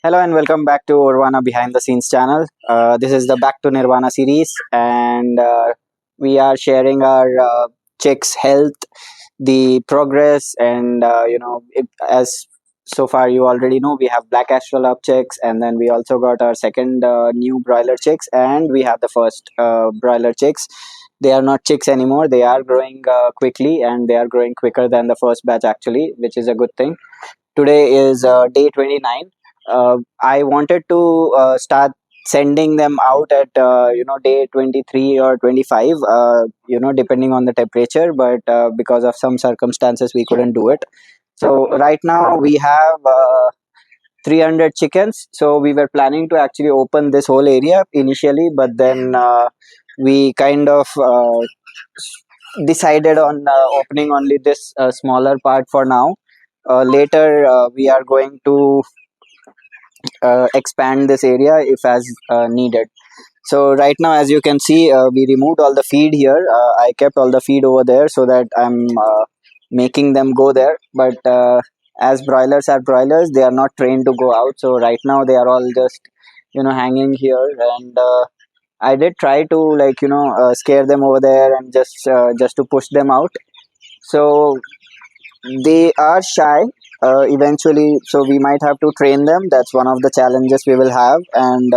Hello and welcome back to Orvana Behind the Scenes channel. This is the Back to Nirvana series, and we are sharing our chicks' health, the progress, and as so far you already know, we have Black Australorps chicks, and then we also got our second new broiler chicks, and we have the first broiler chicks. They are not chicks anymore; they are growing quickly, and they are growing quicker than the first batch actually, which is a good thing. Today is day 29. I wanted to start sending them out at day 23 or 25, depending on the temperature, but because of some circumstances we couldn't do it. So right now we have 300 chickens, so we were planning to actually open this whole area initially, but then we kind of decided on opening only this smaller part for now. Later we are going to expand this area if as needed. So right now, as you can see, we removed all the feed here. I kept all the feed over there so that I'm making them go there, but as broilers are broilers, they are not trained to go out. So right now they are all just hanging here, and I did try to scare them over there and just to push them out. So they are shy eventually, so we might have to train them. That's one of the challenges we will have. And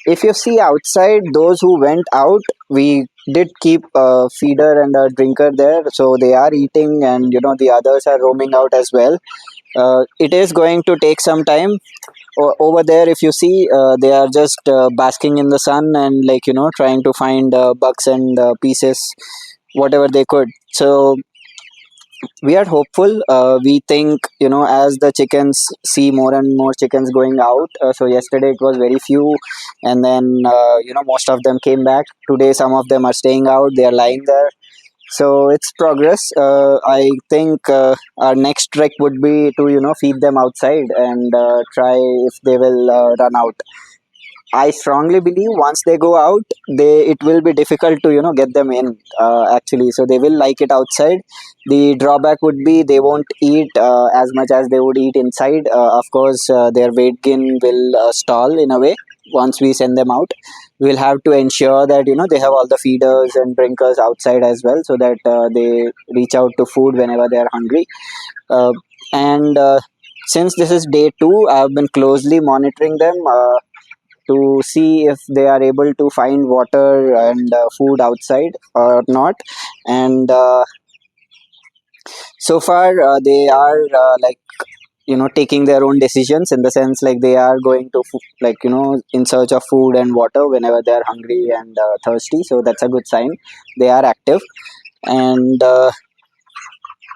if you see outside, those who went out, we did keep a feeder and a drinker there, so they are eating, and the others are roaming out as well. It is going to take some time. Over there, if you see, they are just basking in the sun and trying to find bugs and pieces, whatever they could. So we are hopeful. We think, as the chickens see more and more chickens going out. So yesterday it was very few, and then most of them came back. Today some of them are staying out, they are lying there. So it's progress. I think our next trek would be to feed them outside and try if they will run out. I strongly believe once they go out, they it will be difficult to get them in actually. So they will like it outside. The drawback would be they won't eat as much as they would eat inside. Of course, their weight gain will stall in a way once we send them out. We'll have to ensure that they have all the feeders and drinkers outside as well, so that they reach out to food whenever they are hungry. And since this is day two, I've been closely monitoring them. To see if they are able to find water and food outside or not. And so far they are taking their own decisions, in the sense like they are going to in search of food and water whenever they are hungry and thirsty. So that's a good sign. They are active, and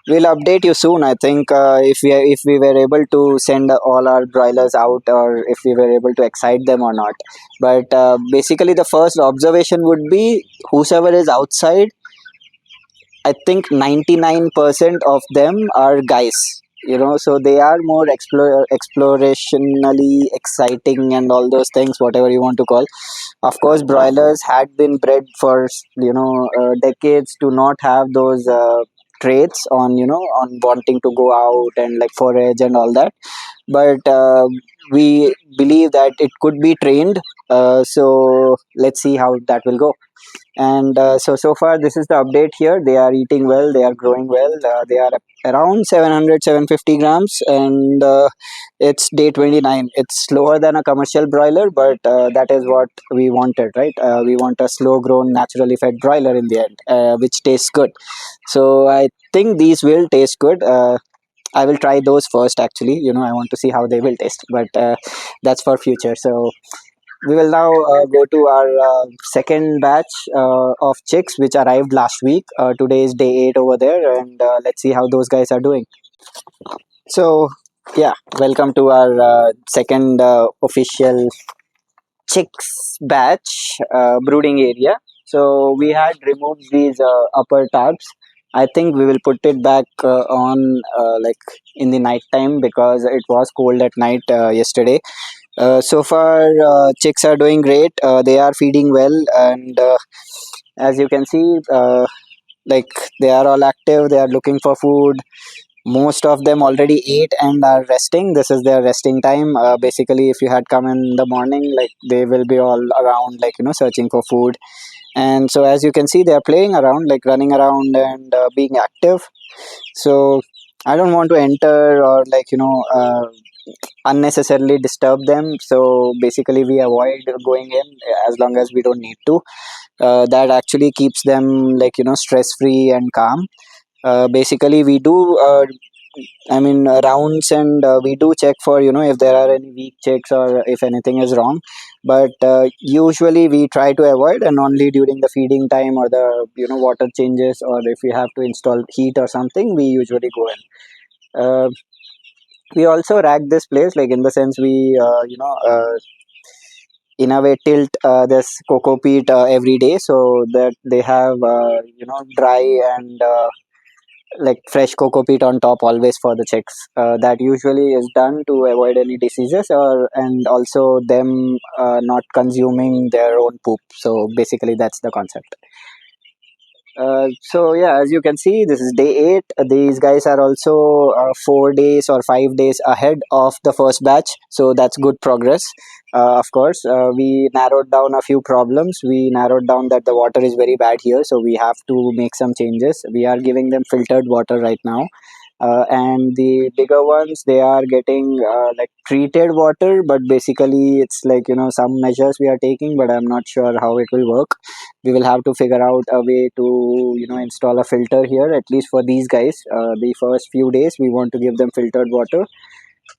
we'll update you soon. I think if we were able to send all our broilers out, or if we were able to excite them or not. But basically, the first observation would be whosoever is outside. I think 99% of them are guys. So they are more explorationally exciting and all those things, whatever you want to call. Of course, broilers had been bred for decades to not have those traits on on wanting to go out and like forage and all that. But we believe that it could be trained. So let's see how that will go. And so far this is the update here. They are eating well, they are growing well. They are around 700-750 grams, and it's day 29. It's slower than a commercial broiler, but that is what we wanted, right? We want a slow grown naturally fed broiler in the end, which tastes good. So I think these will taste good. I will try those first actually. I want to see how they will taste, but that's for future. So we will now go to our second batch of chicks, which arrived last week. Today is day 8 over there, and let's see how those guys are doing. So, yeah, welcome to our second official chicks batch brooding area. So, we had removed these upper tarps. I think we will put it back on in the night time, because it was cold at night yesterday. So far, chicks are doing great. They are feeding well, and as you can see, like they are all active. They are looking for food. most of them already ate and are resting. This is their resting time. Basically, if you had come in the morning, like they will be all around, like searching for food. And so as you can see, they are playing around, like running around and being active. So I don't want to enter or unnecessarily disturb them. So basically, we avoid going in as long as we don't need to. That actually keeps them stress free and calm. Basically, we do rounds, and we do check for if there are any weak checks or if anything is wrong. But usually we try to avoid, and only during the feeding time or the water changes, or if we have to install heat or something, we usually go in. We also rack this place, like in the sense we in a way tilt this cocoa peat every day, so that they have dry and like fresh cocoa peat on top always for the chicks. That usually is done to avoid any diseases, or and also them not consuming their own poop. So basically that's the concept. So yeah, as you can see, this is day 8. These guys are also 4 days or 5 days ahead of the first batch, so that's good progress. Of course, we narrowed down a few problems. We narrowed down that the water is very bad here, so we have to make some changes. We are giving them filtered water right now, and the bigger ones, they are getting like treated water, but basically it's like some measures we are taking, but I'm not sure how it will work. We will have to figure out a way to install a filter here, at least for these guys. The first few days we want to give them filtered water,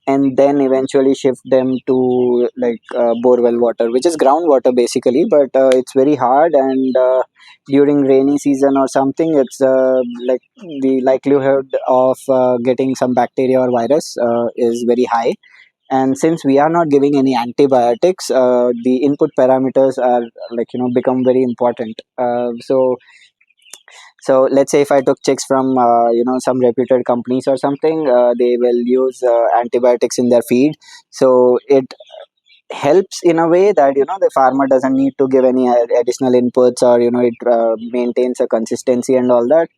and then eventually shift them to like borewell water, which is groundwater basically, but it's very hard. And during rainy season or something, it's like the likelihood of getting some bacteria or virus is very high. And since we are not giving any antibiotics, the input parameters are become very important. So let's say if I took chicks from some reputed companies or something, they will use antibiotics in their feed. So it helps in a way that the farmer doesn't need to give any additional inputs, or it maintains a consistency and all that.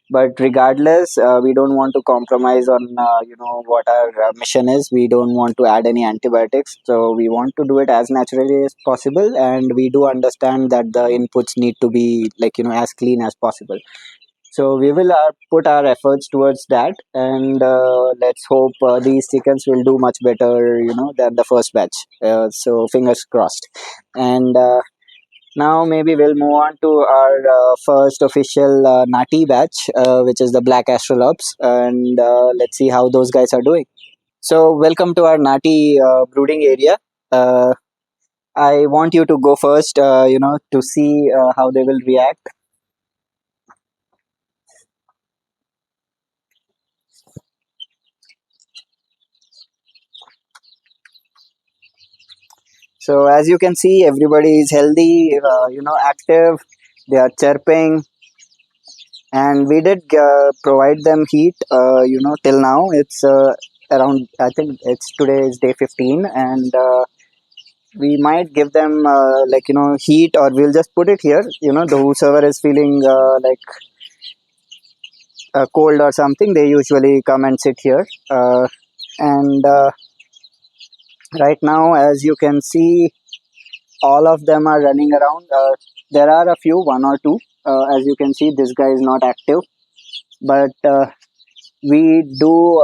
But regardless, we don't want to compromise on what our mission is. We don't want to add any antibiotics, so we want to do it as naturally as possible, and we do understand that the inputs need to be as clean as possible. So we will put our efforts towards that, and let's hope these chickens will do much better than the first batch. So fingers crossed. And now maybe we'll move on to our first official nati batch, which is the Black Australorps, and let's see how those guys are doing. So welcome to our nati brooding area. Uh, I want you to go first, to see how they will react. So as you can see, everybody is healthy, active. They are chirping, and we did provide them heat. Till now it's around. I think it's today is day 15, and we might give them heat, or we'll just put it here. The whosoever is feeling cold or something, they usually come and sit here. And right now, as you can see, all of them are running around. There are a few, one or two. As you can see, this guy is not active, but we do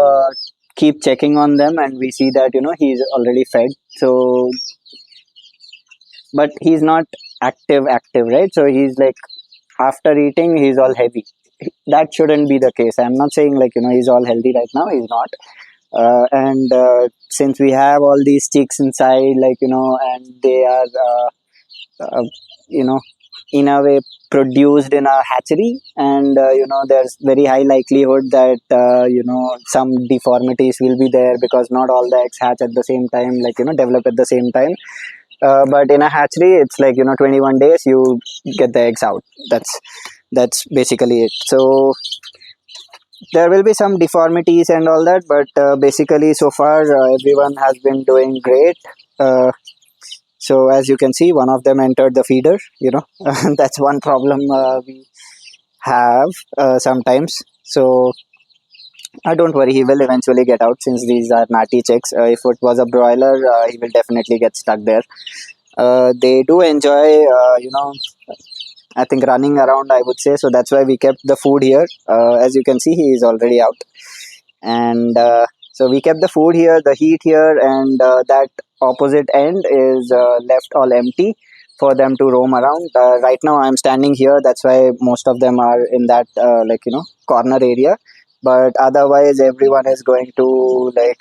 keep checking on them, and we see that he's already fed. So, but he's not active, right? So he's like after eating, he's all heavy. That shouldn't be the case. I'm not saying he's all healthy right now. He's not. And since we have all these chicks inside, and they are you know in a way produced in a hatchery, and there's very high likelihood that some deformities will be there, because not all the eggs hatch at the same time, develop at the same time. But in a hatchery, it's 21 days you get the eggs out. That's basically it. So there will be some deformities and all that, but basically so far everyone has been doing great. So as you can see, one of them entered the feeder. That's one problem we have sometimes. So Don't worry, he will eventually get out since these are natty chicks. If it was a broiler, he will definitely get stuck there. They do enjoy, I think running around, I would say. So that's why we kept the food here. As you can see, he is already out. And so we kept the food here, the heat here, and that opposite end is left all empty for them to roam around. Right now, I'm standing here. That's why most of them are in that, corner area. But otherwise, everyone is going to like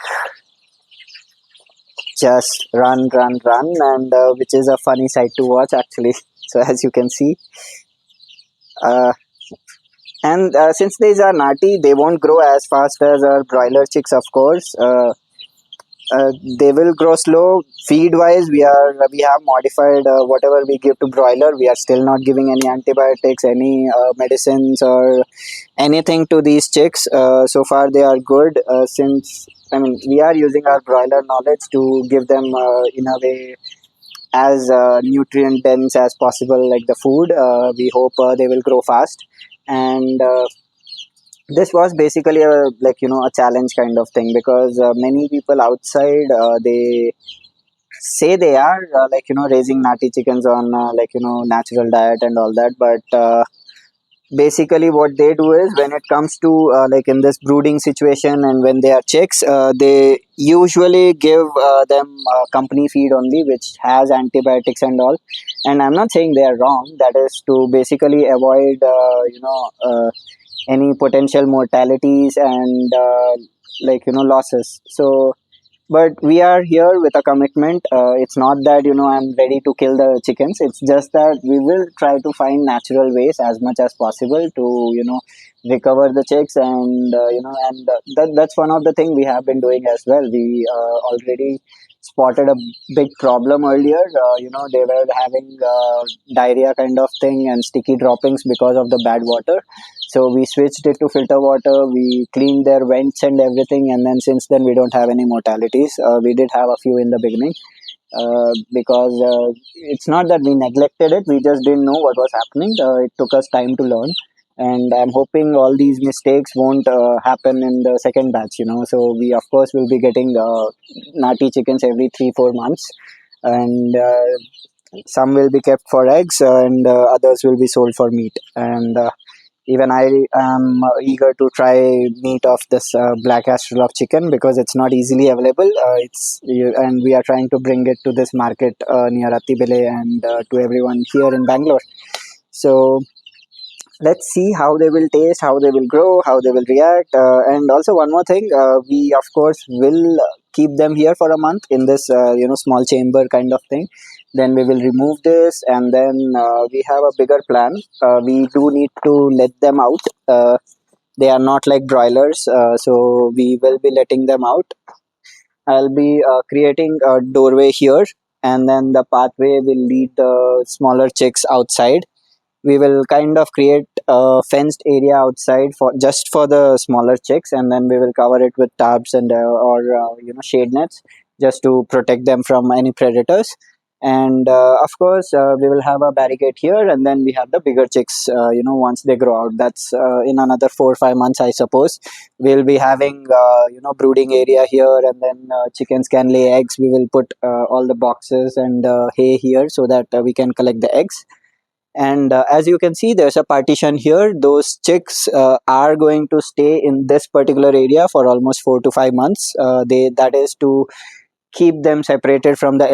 just run, run, run, and which is a funny sight to watch actually. So as you can see, uh, and since these are natty, they won't grow as fast as our broiler chicks, of course. They will grow slow. Feed wise, we have modified whatever we give to broiler. We are still not giving any antibiotics, any medicines, or anything to these chicks. So far, they are good. Since I mean, we are using our broiler knowledge to give them in a way as nutrient dense as possible, like the food. We hope they will grow fast, and this was basically a a challenge kind of thing because many people outside they say they are raising natty chickens on natural diet and all that, but basically what they do is when it comes to in this brooding situation and when they are chicks, they usually give them company feed only which has antibiotics and all. And I'm not saying they are wrong, that is to basically avoid any potential mortalities and losses. So but we are here with a commitment. It's not that I'm ready to kill the chickens, it's just that we will try to find natural ways as much as possible to recover the chicks. And that's one of the thing we have been doing as well. We already spotted a big problem earlier. They were having diarrhea kind of thing and sticky droppings because of the bad water. So we switched it to filter water. We cleaned their vents and everything, and then since then we don't have any mortalities. We did have a few in the beginning because it's not that we neglected it; we just didn't know what was happening. It took us time to learn, and I'm hoping all these mistakes won't happen in the second batch. So we of course will be getting natty chickens every 3-4 months, and some will be kept for eggs, and others will be sold for meat. And even I am eager to try meat of this Black Australorps chicken because it's not easily available. And we are trying to bring it to this market near Attibele and to everyone here in Bangalore. So let's see how they will taste, how they will grow, how they will react. And also one more thing, we of course will keep them here for a month in this small chamber kind of thing. Then we will remove this, and then we have a bigger plan. We do need to let them out. They are not like broilers, so we will be letting them out. I'll be creating a doorway here, and then the pathway will lead the smaller chicks outside. We will kind of create a fenced area outside for just for the smaller chicks, and then we will cover it with tarps and or shade nets just to protect them from any predators. And of course we will have a barricade here, and then we have the bigger chicks once they grow out. That's in another 4 or 5 months, I suppose. We'll be having brooding area here, and then chickens can lay eggs. We will put all the boxes and hay here so that we can collect the eggs. And as you can see, there's a partition here. Those chicks are going to stay in this particular area for almost 4 to 5 months. They That is to keep them separated from the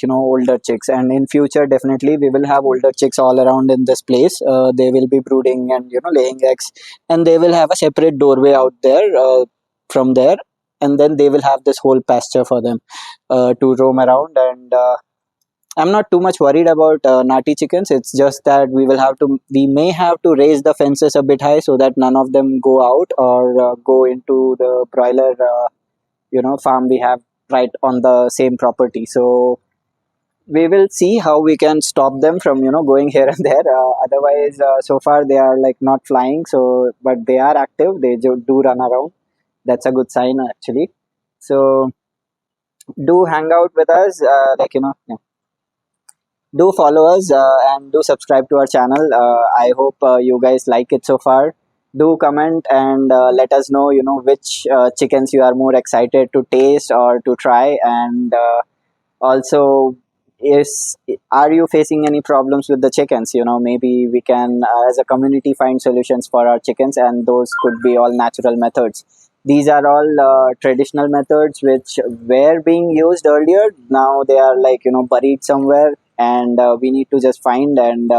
older chicks. And in future definitely we will have older chicks all around in this place. They will be brooding and laying eggs, and they will have a separate doorway out there from there. And then they will have this whole pasture for them to roam around. And I'm not too much worried about natty chickens. It's just that we may have to raise the fences a bit high so that none of them go out or go into the broiler, farm we have right on the same property. So we will see how we can stop them from, going here and there. Otherwise, so far they are like not flying. So, but they are active. They do run around. That's a good sign actually. So do hang out with us, yeah, do follow us and do subscribe to our channel. I hope you guys like it so far. do comment and let us know, which chickens you are more excited to taste or to try. And also, is are you facing any problems with the chickens? Maybe we can, as a community, find solutions for our chickens, and those could be all natural methods. These are all traditional methods which were being used earlier. Now they are, like, buried somewhere, and we need to just find and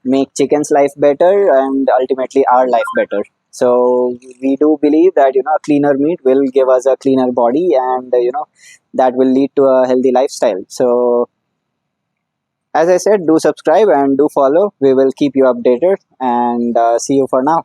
make chickens life better, and ultimately our life better. So we do believe that, a cleaner meat will give us a cleaner body, and that will lead to a healthy lifestyle. So as I said, do subscribe and do follow. We will keep you updated, and see you for now.